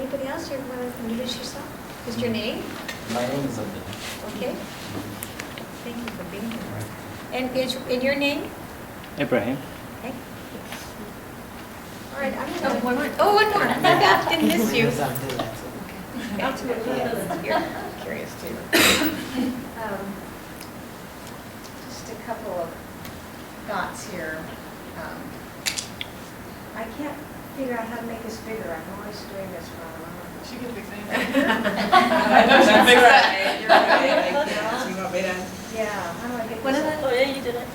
Anybody else here want to introduce yourself? Just your name? My name is Abdul. Okay. Thank you for being here. And your name? Ibrahim. Okay. All right, I'm going to one more. Oh, one more. I didn't miss you. You're curious too. Just a couple of thoughts here. I can't figure out how to make this bigger. I'm always doing this wrong. She can fix anything. I know she can fix that. You're right. You want me to? Yeah, how do I get One of this? the, oh yeah, you did it.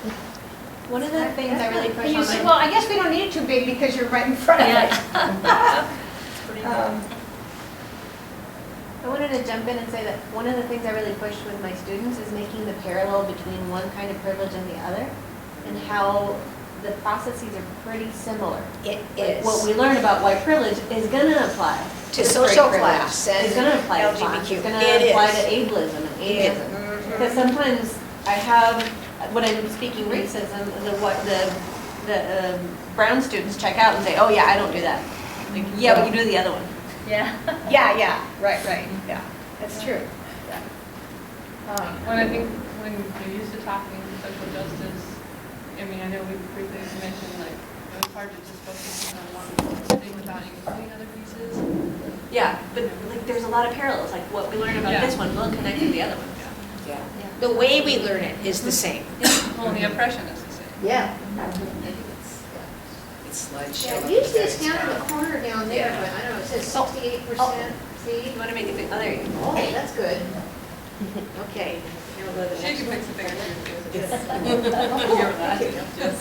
One of the things I really push You on see, my. well, I guess we don't need it too big because you're right in front of it. It's pretty good. I wanted to jump in and say that one of the things I really push with my students is making the parallel between one kind of privilege and the other, and how the processes are pretty similar. It Like, is. what we learn about white privilege is going to apply To straight social privilege. class and It's going to apply to class. LGBTQ. It's going It to apply is. to ableism and It- ageism. mhm. Because sometimes I have, when I'm speaking racism, the brown students check out and say, oh yeah, I don't do that. Like, yeah, but you do the other one. Yeah. Yeah, right, yeah, that's true. When I think, when you're used to talking social justice, I mean, I know we briefly mentioned, like, it was hard to just focus on one thing without including other pieces. Yeah, but like there's a lot of parallels, like what we learn about Yeah. this one will connect to the other one. Yeah. The way we learn it is the same. Well, the oppression is the same. Yeah. It's slideshow. Yeah, usually it's down in the corner down there, but I don't know, it says 68%, see? You want to make it big, oh, there you go. Oh, that's good. Okay, now we'll go to the She next can one. fix the bigger Yes.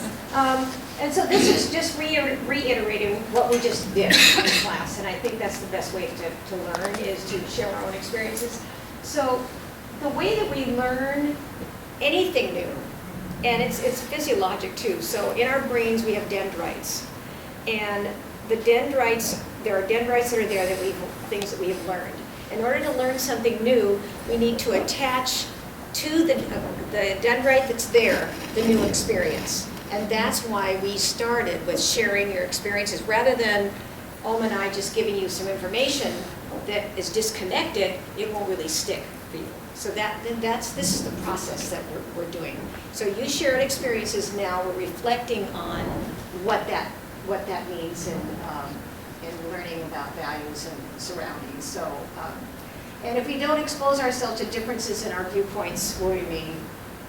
And so this is just reiterating what we just did in class, and I think that's the best way to learn is to share our own experiences. So the way that we learn anything new, and it's physiologic too, so in our brains we have dendrites, and the dendrites, there are dendrites that are there that things that we have learned. In order to learn something new, we need to attach to the dendrite that's there, the new experience. And that's why we started with sharing your experiences. Rather than Oma and I just giving you some information that is disconnected, it won't really stick for you. So this is the process that we're doing. So you shared experiences, now we're reflecting on what that means in learning about values and surroundings. So, and if we don't expose ourselves to differences in our viewpoints, we'll remain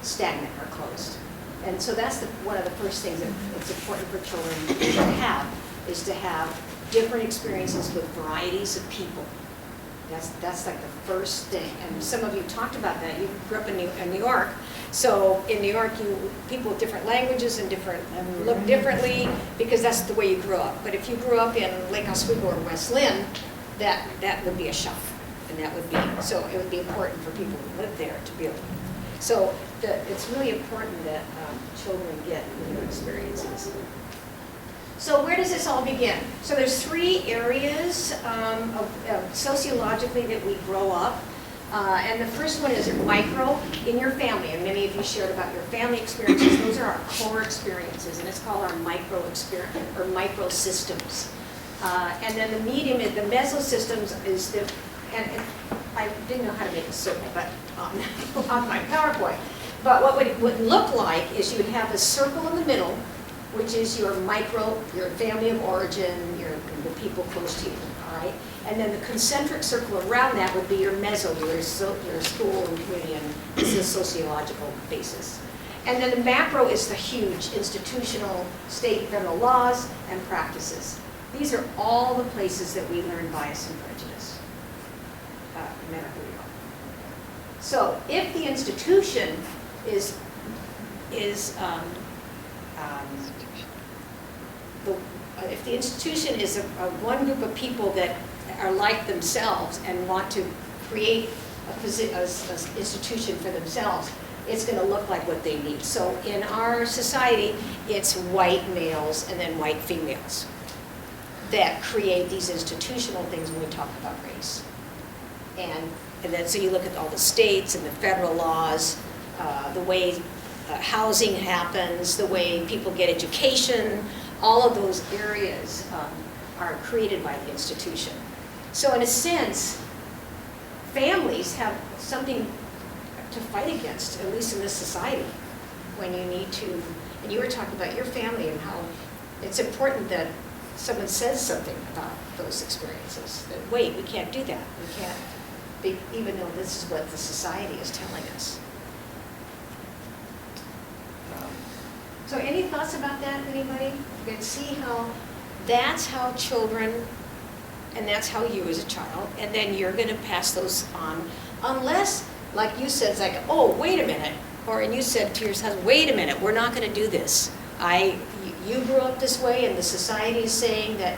stagnant or closed. And so that's one of the first things that it's important for children to have, is to have different experiences with varieties of people. That's like the first thing. And some of you talked about that. You grew up in New York. So in New York, people with different languages and look differently because that's the way you grew up. But if you grew up in Lake Oswego or West Lynn, that would be a shock. And so it would be important for people who live there to be able to. So it's really important that children get new experiences. So where does this all begin? So there's 3 areas sociologically that we grow up. And the first one is micro, in your family. And many of you shared about your family experiences. Those are our core experiences. And it's called our micro experience, or micro systems. And then the medium, the mesosystems is and I didn't know how to make a circle, but on my PowerPoint. But what would look like is you would have a circle in the middle, which is your micro, your family of origin, the people close to you, all right? And then the concentric circle around that would be your meso, your school and community, and this is a sociological basis. And then the macro is the huge institutional state and federal laws and practices. These are all the places that we learn bias and prejudice, no matter who we are. So if the institution if the institution is one group of people that are like themselves and want to create an institution for themselves, it's going to look like what they need. So in our society, it's white males and then white females that create these institutional things when we talk about race. And then so you look at all the states and the federal laws, the way housing happens, the way people get education, all of those areas are created by the institution. So in a sense, families have something to fight against, at least in this society, when you need to, and you were talking about your family and how it's important that someone says something about those experiences. That, wait, we can't do that. We can't, even though this is what the society is telling us. So any thoughts about that, anybody? You can see how that's how children, and that's how you as a child, and then you're going to pass those on, unless, like you said, it's like, oh, wait a minute, and you said to your husband, wait a minute, we're not going to do this. You grew up this way, and the society is saying that,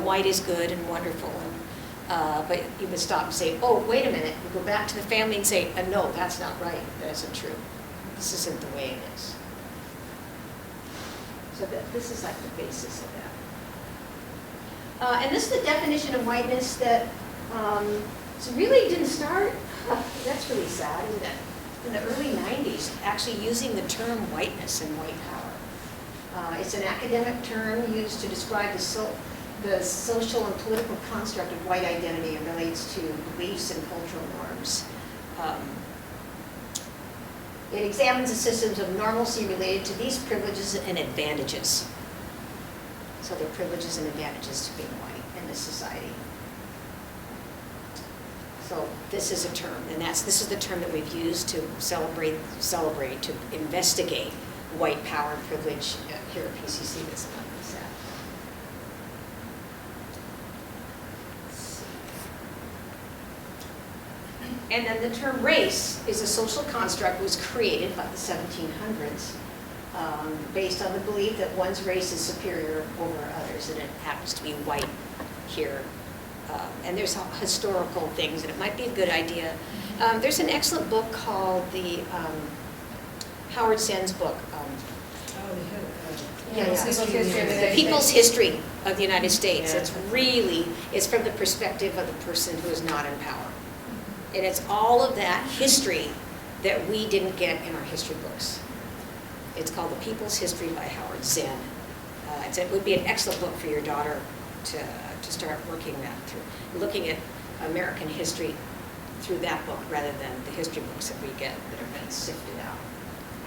white is good and wonderful, but you would stop and say, oh, wait a minute, you go back to the family and say, no, that's not right, that isn't true. This isn't the way it is. So this is like the basis of that. And this is the definition of whiteness that so really didn't start, that's really sad, isn't it? In the early 90s, actually using the term whiteness and white power. It's an academic term used to describe the social and political construct of white identity and relates to beliefs and cultural norms. It examines the systems of normalcy related to these privileges and advantages. So there are privileges and advantages to being white in this society. So this is a term, and this is the term that we've used to celebrate, to investigate white power and privilege here at PCC. That's not this at. And then the term race is a social construct was created by the 1700s based on the belief that one's race is superior over others, and it happens to be white here. And there's historical things, and it might be a good idea. There's an excellent book called the Howard Zenn's book. The People's History of the United States. Yeah. It's from the perspective of the person who is not in power. And it's all of that history that we didn't get in our history books. It's called The People's History by Howard Zenn. It would be an excellent book for your daughter to start working that through, looking at American history through that book rather than the history books that we get that have been sifted out.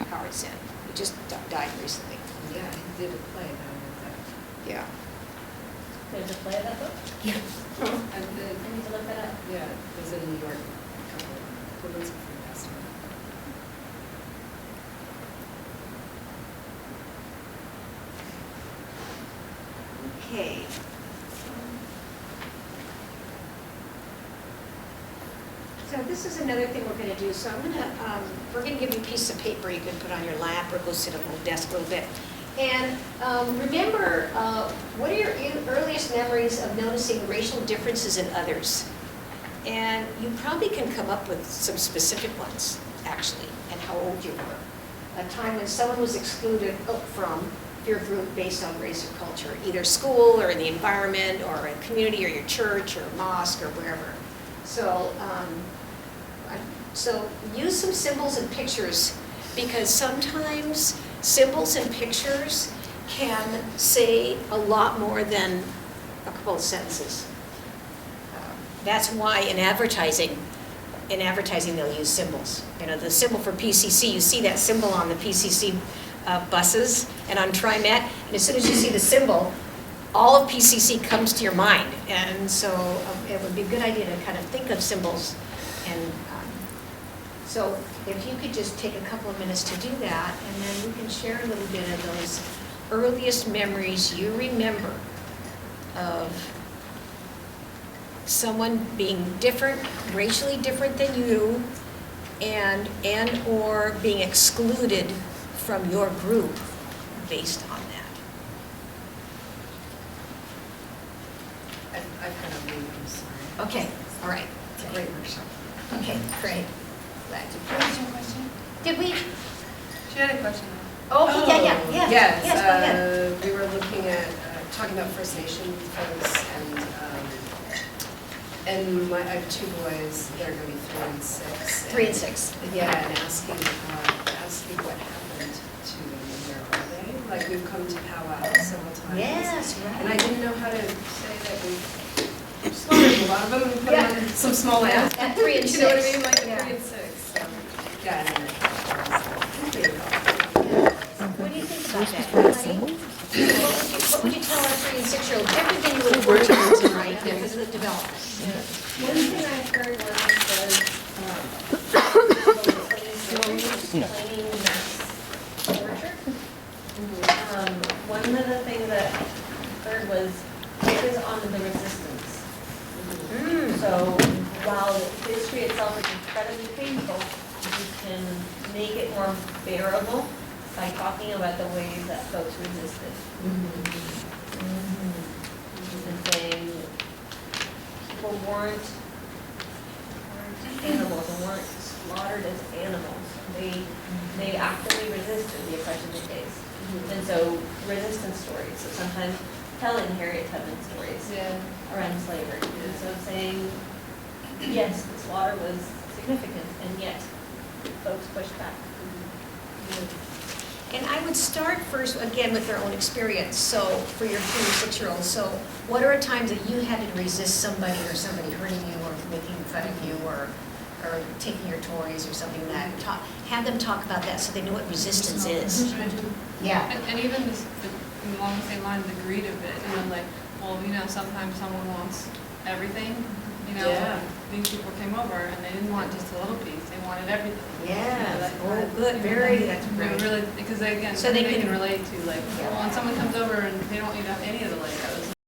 Howard Zenn. He just died recently. Yeah, he did a play about that. Yeah. There's a play of that book? Yeah. And I need to look that up. yeah, it was in New York a couple months before he passed away. Okay. So this is another thing we're going to do. So we're going to give you a piece of paper you can put on your lap or go sit on the desk a little bit. And remember, what are your earliest memories of noticing racial differences in others? And you probably can come up with some specific ones, actually, and how old you were. A time when someone was excluded from your group based on race or culture, either school or in the environment or a community or your church or mosque or wherever. So use some symbols and pictures, because sometimes symbols and pictures can say a lot more than a couple of sentences. That's why in advertising they'll use symbols. The symbol for PCC, you see that symbol on the PCC buses and on TriMet, and as soon as you see the symbol, all of PCC comes to your mind. And so it would be a good idea to kind of think of symbols. And so if you could just take a couple of minutes to do that, and then we can share a little bit of those earliest memories you remember of someone being different, racially different than you, and or being excluded from your group based on that. I've had a leave, I'm sorry. Okay, all right. It's a great workshop. Okay, great. Glad you. What was your question? Did we? She had a question. Oh, yeah. Yes, Yes, go ahead. we were looking at, talking about First Nation folks, and I have two boys, they're gonna be 3 and 6. 3 and 6. Yeah, and asking what happened to them, and where are they? Like, we've come to powwow several times. Yes, right. And I didn't know how to say that we've slaughtered a lot of them and put them on some small lamps. At 3 and 6. You know what I mean, like Yeah. at 3 and 6, so, yeah, I mean. What do you think about that, Melanie? What would you tell our 3 and 6-year-olds? Everything you would work on, right, because of the development. One thing I heard was explaining mass literature. One of the things that I heard was focus on the resistance. So while the history itself is incredibly painful, you can make it more bearable by talking about the ways that folks resisted. And saying people weren't animals and weren't slaughtered as animals. They actively resisted the oppression they faced. And so resistance stories, so sometimes telling Harriet Tubman stories around slavery. And so saying, yes, the slaughter was significant, and yet folks pushed back. And I would start first, again, with their own experience, so for your 3 and 6-year-olds. So what are times that you had to resist somebody or somebody hurting you or making fun of you or taking your toys or something like that? Have them talk about that so they know what resistance is. Yeah. And even this, along the same line, the greed of it, like, well, sometimes someone wants everything, Yeah. These people came over and they didn't want just a little piece, they wanted everything. Yeah, oh, good, very, that's great. Really, because again, So they they can- can relate to, like, well, when someone comes over and they don't eat up any of the Legos,